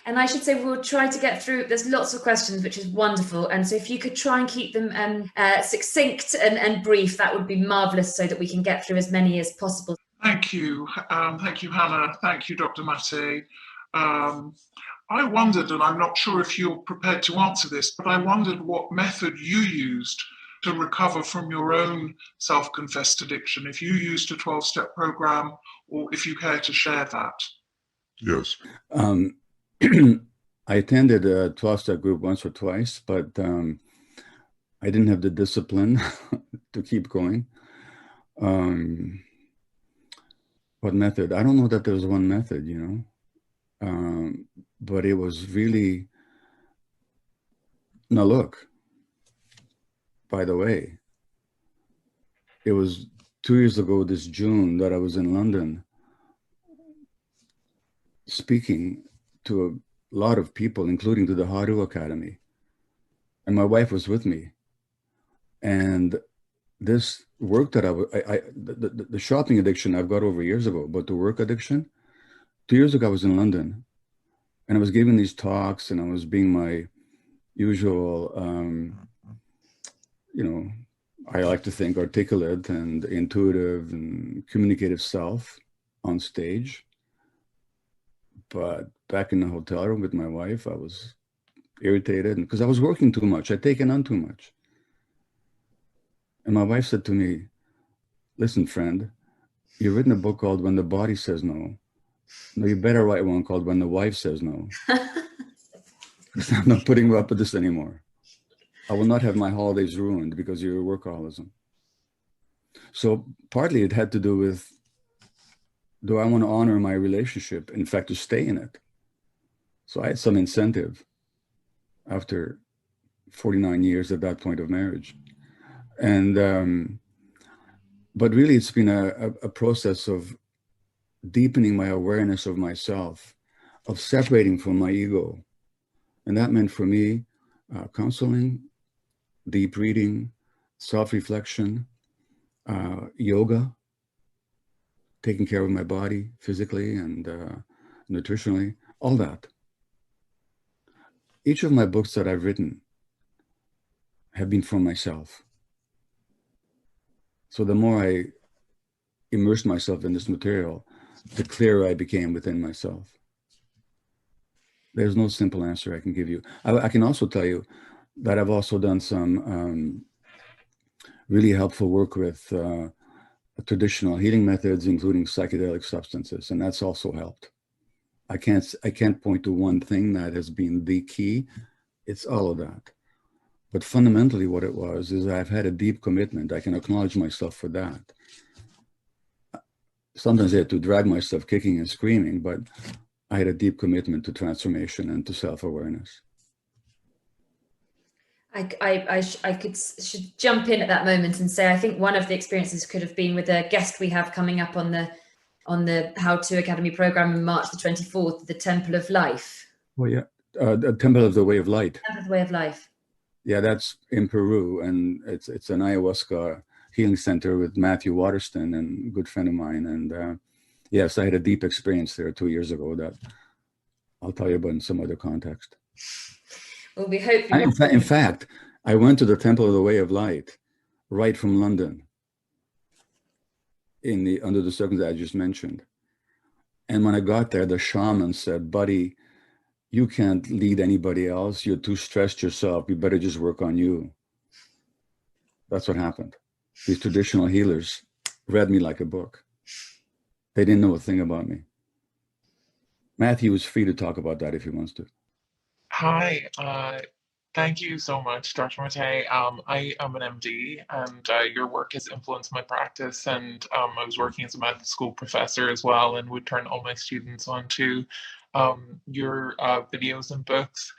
And I should say we'll try to get through. There's lots of questions, which is wonderful. And so if you could try and keep them succinct and brief, that would be marvelous so that we can get through as many as possible. Thank you. Thank you, Hannah. Thank you, Dr. Mate. I wondered, and I'm not sure if you're prepared to answer this, but I wondered what method you used to recover from your own self-confessed addiction, if you used a 12-step program or if you care to share that. Yes. I attended a 12-step group once or twice, but I didn't have the discipline to keep going. What method? I don't know that there was one method, you know, but it was really, now look, by the way, it was 2 years ago this June that I was in London speaking to a lot of people, including to the Haru Academy. And my wife was with me. And this work that the shopping addiction I've got over years ago, but the work addiction, 2 years ago I was in London and I was giving these talks and I was being my usual, you know, I like to think articulate and intuitive and communicative self on stage. But back in the hotel room with my wife, I was irritated because I was working too much. I'd taken on too much. And my wife said to me, listen, friend, you've written a book called When the Body Says No. No, you better write one called When the Wife Says No. Because I'm not putting up with this anymore. I will not have my holidays ruined because of your workaholism. So partly it had to do with, do I want to honor my relationship? In fact, to stay in it. So I had some incentive after 49 years at that point of marriage. And, but really it's been a process of deepening my awareness of myself, of separating from my ego. And that meant for me, counseling, deep reading, self-reflection, yoga, taking care of my body physically and nutritionally, all that. Each of my books that I've written have been from myself. So the more I immersed myself in this material, the clearer I became within myself. There's no simple answer I can give you. I can also tell you that I've also done some really helpful work with traditional healing methods, including psychedelic substances, and that's also helped. I can't point to one thing that has been the key. It's all of that. But fundamentally what it was is I've had a deep commitment. I can acknowledge myself for that. Sometimes I had to drag myself kicking and screaming, but I had a deep commitment to transformation and to self-awareness. Should jump in at that moment and say I think one of the experiences could have been with a guest we have coming up on the How To Academy program on March the 24th, the Temple of Life. Well, yeah, the Temple of the Way of Light. Temple of the Way of Life. Yeah, that's in Peru, and it's an ayahuasca healing center with Matthew Waterston, and a good friend of mine. And yes, I had a deep experience there 2 years ago that I'll tell you about in some other context. Well, we hope. In fact, I went to the Temple of the Way of Light right from London under the circumstances I just mentioned. And when I got there, the shaman said, buddy, you can't lead anybody else. You're too stressed yourself. You better just work on you. That's what happened. These traditional healers read me like a book. They didn't know a thing about me. Matthew is free to talk about that if he wants to. Hi, thank you so much, Dr. Mate. I am an MD, and your work has influenced my practice. And I was working as a medical school professor as well, and would turn all my students onto your videos and books.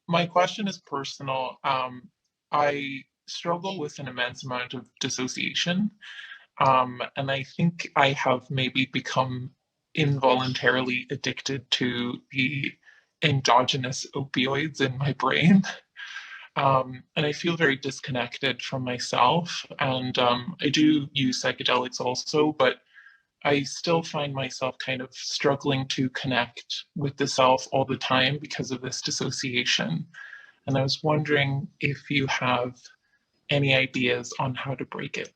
My question is personal. I struggle with an immense amount of dissociation, and I think I have maybe become involuntarily addicted to the endogenous opioids in my brain. And I feel very disconnected from myself. And I do use psychedelics also, but I still find myself kind of struggling to connect with the self all the time because of this dissociation. And I was wondering if you have any ideas on how to break it.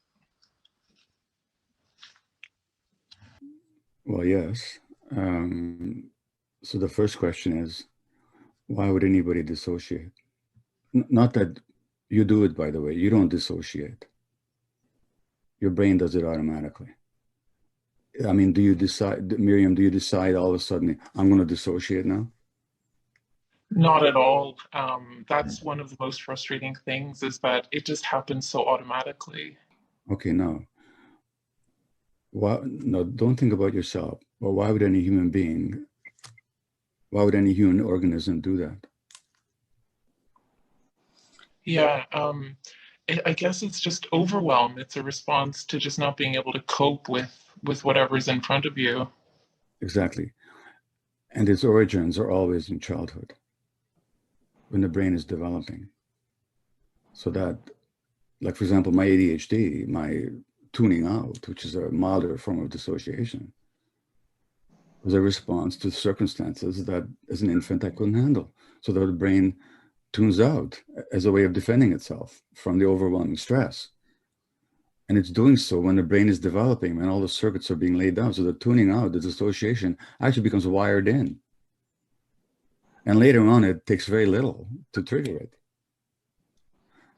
Well, yes. So the first question is, why would anybody dissociate? Not that you do it, by the way. You don't dissociate. Your brain does it automatically. I mean, do you decide, Miriam, do you decide all of a sudden, I'm going to dissociate now? Not at all. That's one of the most frustrating things, is that it just happens so automatically. Okay, now, no, don't think about yourself. Well, why would any human being, why would any human organism do that? Yeah, I guess it's just overwhelm. It's a response to just not being able to cope with whatever's in front of you. Exactly. And its origins are always in childhood, when the brain is developing. So that, like, for example, my ADHD, my tuning out, which is a milder form of dissociation, was a response to circumstances that as an infant I couldn't handle. So that the brain tunes out as a way of defending itself from the overwhelming stress. And it's doing so when the brain is developing and all the circuits are being laid down. So the tuning out, the dissociation actually becomes wired in. And later on, it takes very little to trigger it.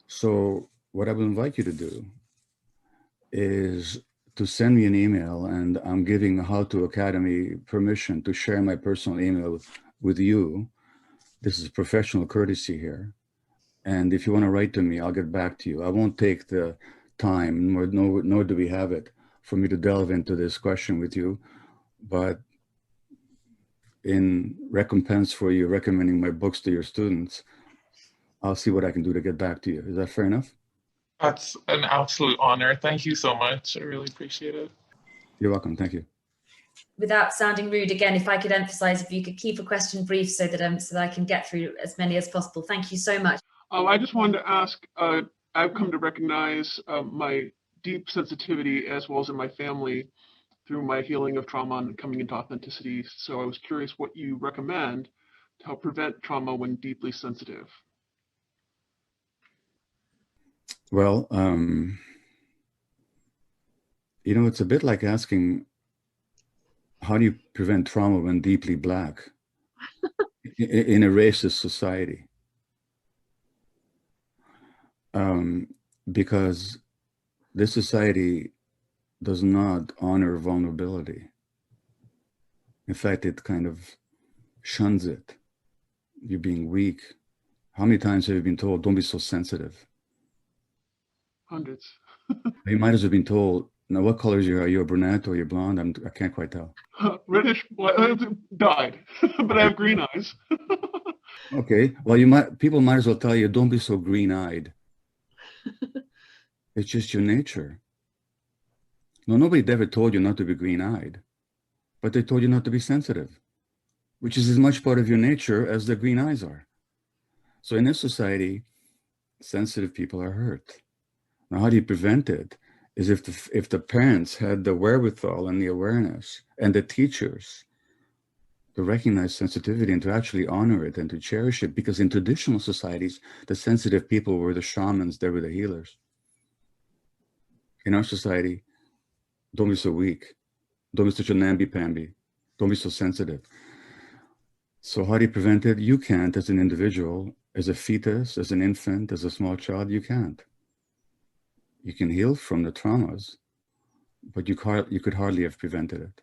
So what I would invite you to do is to send me an email, and I'm giving How To Academy permission to share my personal email with you. This is professional courtesy here. And if you want to write to me, I'll get back to you. I won't take the time, nor do we have it, for me to delve into this question with you. But in recompense for you recommending my books to your students, I'll see what I can do to get back to you. Is that fair enough? That's an absolute honor. Thank you so much. I really appreciate it. You're welcome. Thank you. Without sounding rude, again, if I could emphasize, if you could keep a question brief so that I can get through as many as possible. Thank you so much. I just wanted to ask, I've come to recognize my deep sensitivity as well as in my family through my healing of trauma and coming into authenticity. So I was curious what you recommend to help prevent trauma when deeply sensitive. Well, you know, it's a bit like asking, how do you prevent trauma when deeply Black in a racist society? Because this society does not honor vulnerability. In fact, it kind of shuns it. You're being weak. How many times have you been told, don't be so sensitive? Hundreds. You might as well have been told, now what color is your hair? Are you a brunette or you're blonde? I can't quite tell. Reddish, well, dyed, but I have green eyes. Okay, well, people might as well tell you, don't be so green-eyed. It's just your nature. No, nobody ever told you not to be green-eyed, but they told you not to be sensitive, which is as much part of your nature as the green eyes are. So in this society, sensitive people are hurt. Now, how do you prevent it? Is if the parents had the wherewithal and the awareness and the teachers to recognize sensitivity and to actually honor it and to cherish it, because in traditional societies, the sensitive people were the shamans, they were the healers. In our society, don't be so weak. Don't be such a namby-pamby. Don't be so sensitive. So how do you prevent it? You can't as an individual, as a fetus, as an infant, as a small child, you can't. You can heal from the traumas, but you could hardly have prevented it.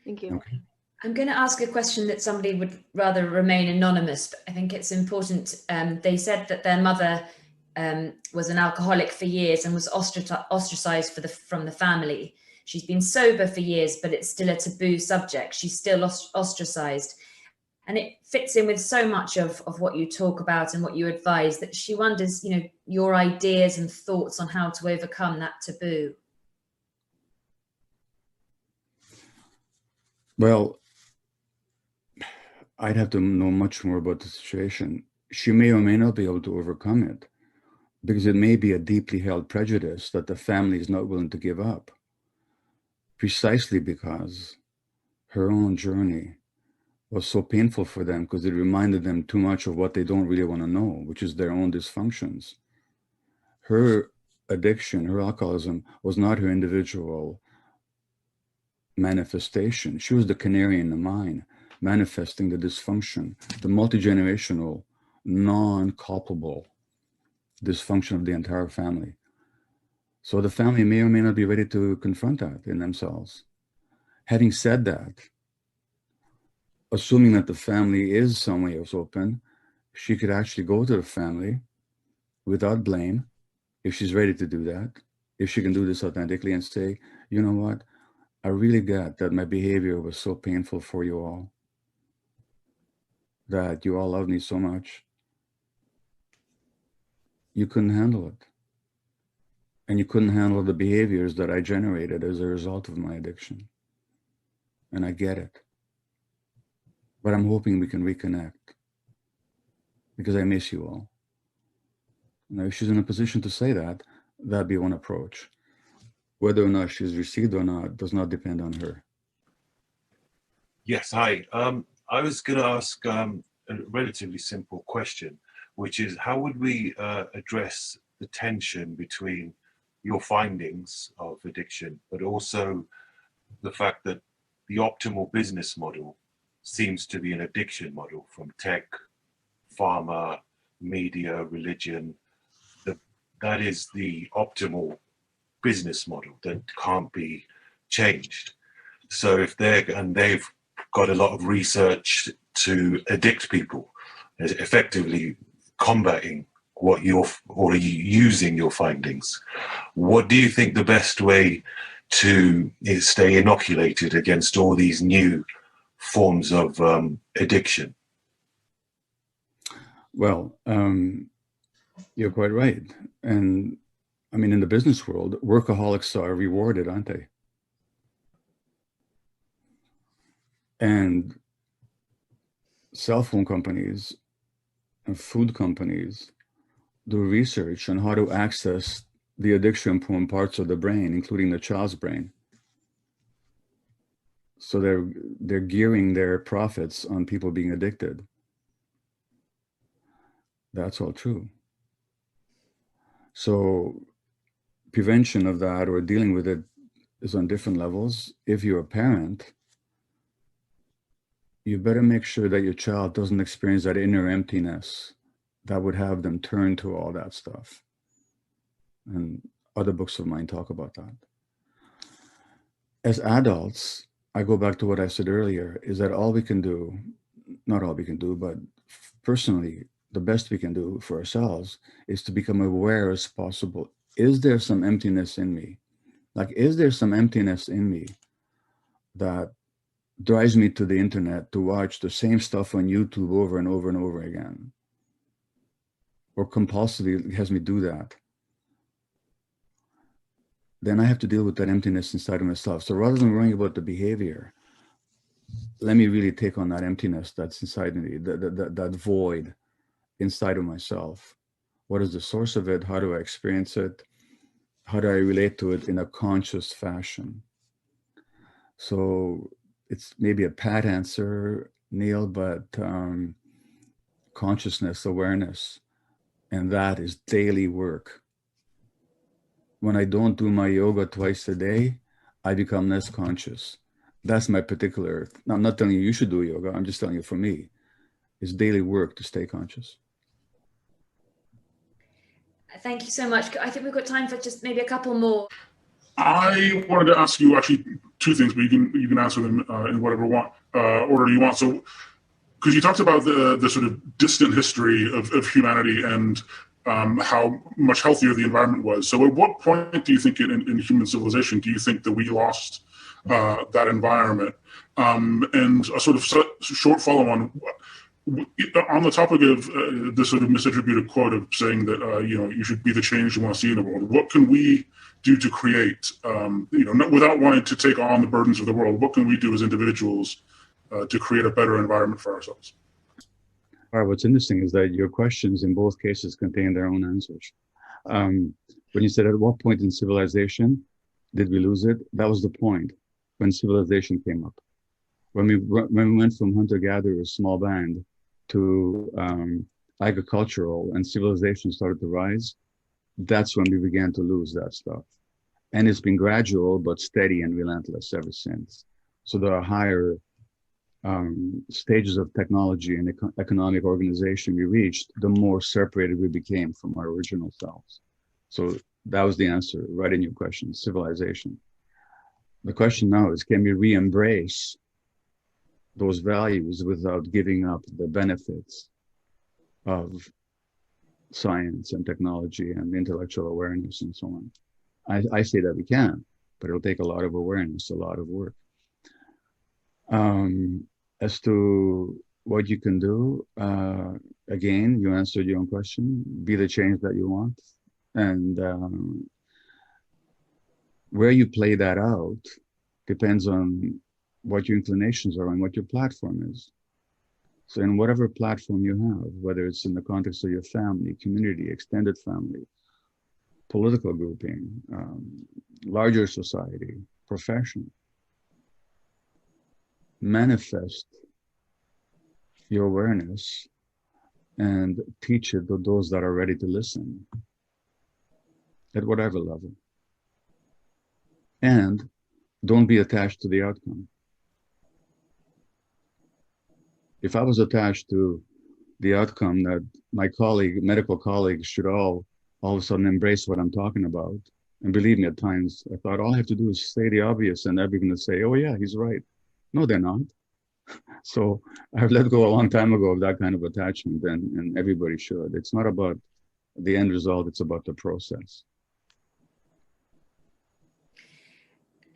Thank you. Okay. I'm going to ask a question that somebody would rather remain anonymous, but I think it's important. They said that their mother was an alcoholic for years and was ostracized from the family. She's been sober for years, but it's still a taboo subject. She's still ostracized. And it fits in with so much of what you talk about and what you advise, that she wonders, you know, your ideas and thoughts on how to overcome that taboo. Well, I'd have to know much more about the situation. She may or may not be able to overcome it, because it may be a deeply held prejudice that the family is not willing to give up, precisely because her own journey was so painful for them, because it reminded them too much of what they don't really want to know, which is their own dysfunctions. Her addiction, her alcoholism, was not her individual manifestation. She was the canary in the mine, manifesting the dysfunction, the multi-generational, non-culpable dysfunction of the entire family. So the family may or may not be ready to confront that in themselves. Having said that, assuming that the family is some way open, she could actually go to the family without blame, if she's ready to do that, if she can do this authentically and say, you know what, I really get that my behavior was so painful for you all, that you all love me so much. You couldn't handle it. And you couldn't handle the behaviors that I generated as a result of my addiction. And I get it. But I'm hoping we can reconnect, because I miss you all. Now, if she's in a position to say that, that'd be one approach. Whether or not she's received or not does not depend on her. Yes, hi. I was going to ask a relatively simple question, which is how would we address the tension between your findings of addiction, but also the fact that the optimal business model seems to be an addiction model from tech, pharma, media, religion. That is the optimal business model that can't be changed. So if they've got a lot of research to addict people, effectively combating what or using your findings. What do you think the best way to stay inoculated against all these new forms of addiction? Well, you're quite right. And I mean, in the business world, workaholics are rewarded, aren't they? And cell phone companies and food companies do research on how to access the addiction-prone parts of the brain, including the child's brain. So they're gearing their profits on people being addicted. That's all true. So prevention of that or dealing with it is on different levels. If you're a parent, you better make sure that your child doesn't experience that inner emptiness that would have them turn to all that stuff. And other books of mine talk about that. As adults, I go back to what I said earlier, is that all we can do, not all we can do, but personally, the best we can do for ourselves is to become aware as possible. Is there some emptiness in me? Like, is there some emptiness in me that drives me to the internet to watch the same stuff on YouTube over and over and over again? Or compulsively has me do that? Then I have to deal with that emptiness inside of myself. So rather than worrying about the behavior, let me really take on that emptiness that's inside me, that void inside of myself. What is the source of it? How do I experience it? How do I relate to it in a conscious fashion? So it's maybe a pat answer, Neil, but consciousness, awareness, and that is daily work. When I don't do my yoga twice a day, I become less conscious. That's my particular, I'm not telling you should do yoga, I'm just telling you for me, it's daily work to stay conscious. Thank you so much. I think we've got time for just maybe a couple more. I wanted to ask you actually two things, but you can answer them in whatever order you want. So, because you talked about the sort of distant history of humanity and how much healthier the environment was. So, at what point do you think in human civilization do you think that we lost that environment? And a sort of short follow-on. On the topic of the sort of misattributed quote of saying that you should be the change you want to see in the world, what can we do to create, without wanting to take on the burdens of the world, what can we do as individuals to create a better environment for ourselves? All right, what's interesting is that your questions in both cases contain their own answers. When you said at what point in civilization did we lose it? That was the point when civilization came up. When we went from hunter-gatherer, small band, to agricultural, and civilization started to rise, that's when we began to lose that stuff. And it's been gradual, but steady and relentless ever since. So there are higher stages of technology and economic organization we reached, the more separated we became from our original selves. So that was the answer, right in your question, civilization. The question now is, can we re-embrace those values without giving up the benefits of science and technology and intellectual awareness and so on? I say that we can, but it'll take a lot of awareness, a lot of work. As to what you can do, again, you answered your own question, be the change that you want. And where you play that out depends on what your inclinations are and what your platform is. So in whatever platform you have, whether it's in the context of your family, community, extended family, political grouping, larger society, profession, manifest your awareness and teach it to those that are ready to listen at whatever level. And don't be attached to the outcome. If I was attached to the outcome that my medical colleagues should all of a sudden embrace what I'm talking about, and believe me, at times I thought all I have to do is say the obvious and everyone's going to say, oh yeah, he's right. No, they're not. So I've let go a long time ago of that kind of attachment, and everybody should. It's not about the end result, it's about the process.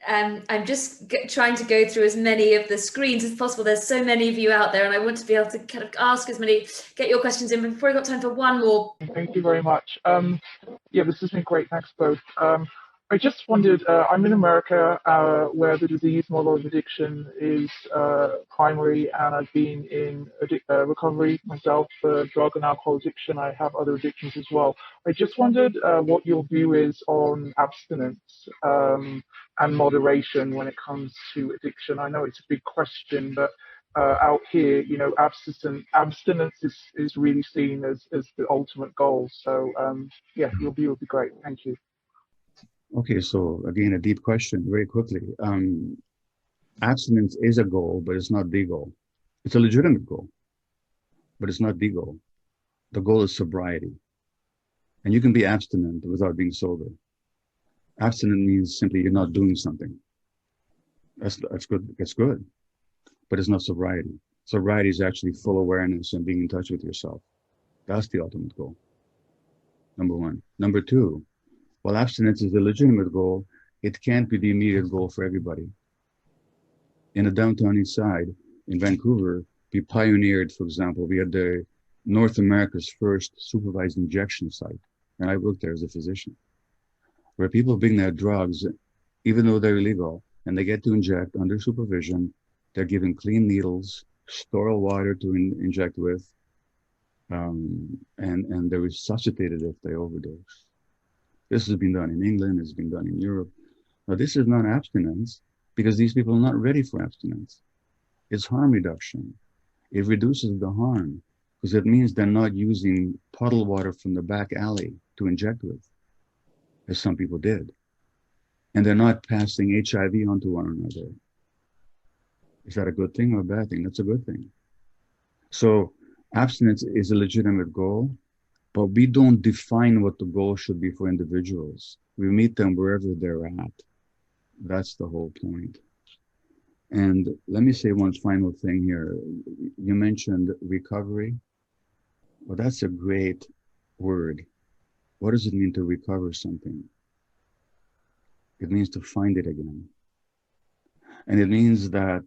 I'm just trying to go through as many of the screens as possible. There's so many of you out there, and I want to be able to kind of ask as many, get your questions in. But before, we've got time for one more. Thank you very much. Yeah, this has been great. Thanks both. I just wondered, I'm in America where the disease model of addiction is primary, and I've been in recovery myself for drug and alcohol addiction. I have other addictions as well. I just wondered what your view is on abstinence and moderation when it comes to addiction. I know it's a big question, but out here, you know, abstinence is really seen as the ultimate goal. So yeah, your view would be great. Thank you. Okay, so again, a deep question very quickly. Abstinence is a goal, but it's not the goal. It's a legitimate goal, but it's not the goal. The goal is sobriety. And you can be abstinent without being sober. Abstinent means simply you're not doing something. That's good. That's good. But it's not sobriety. Sobriety is actually full awareness and being in touch with yourself. That's the ultimate goal. Number one. Number two, while abstinence is a legitimate goal, it can't be the immediate goal for everybody. In the downtown east side, in Vancouver, we pioneered, for example, we had the North America's first supervised injection site. And I worked there as a physician, where people bring their drugs, even though they're illegal, and they get to inject under supervision. They're given clean needles, sterile water to inject with, and they're resuscitated if they overdose. This has been done in England, it's been done in Europe. Now, this is not abstinence because these people are not ready for abstinence. It's harm reduction. It reduces the harm because it means they're not using puddle water from the back alley to inject with, as some people did. And they're not passing HIV onto one another. Is that a good thing or a bad thing? That's a good thing. So abstinence is a legitimate goal, but we don't define what the goal should be for individuals. We meet them wherever they're at. That's the whole point. And let me say one final thing here. You mentioned recovery. Well, that's a great word. What does it mean to recover something? It means to find it again. And it means that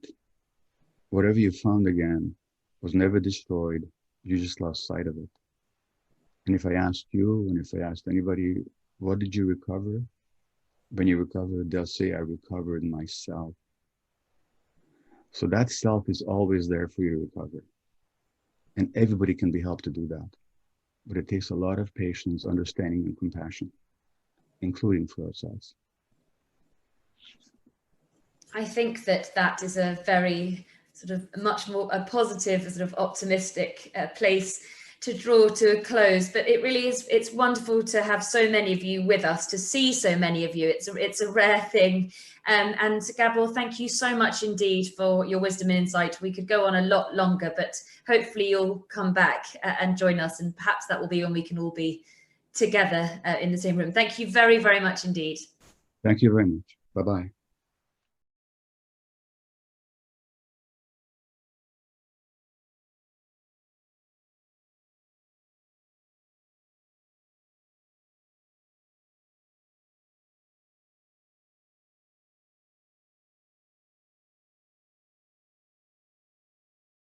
whatever you found again was never destroyed. You just lost sight of it. And if I asked you, and if I asked anybody, what did you recover? When you recover, they'll say, I recovered myself. So that self is always there for you to recover. And everybody can be helped to do that. but it takes a lot of patience, understanding, and compassion, including for ourselves. I think that that is a very sort of much more a positive, sort of optimistic place to draw to a close. But it really is, it's wonderful to have so many of you with us, to see so many of you. It's a rare thing. And Gabor, thank you so much indeed for your wisdom and insight. We could go on a lot longer, but hopefully you'll come back and join us, and perhaps that will be when we can all be together in the same room. Thank you very, very much indeed. Thank you very much. Bye-bye.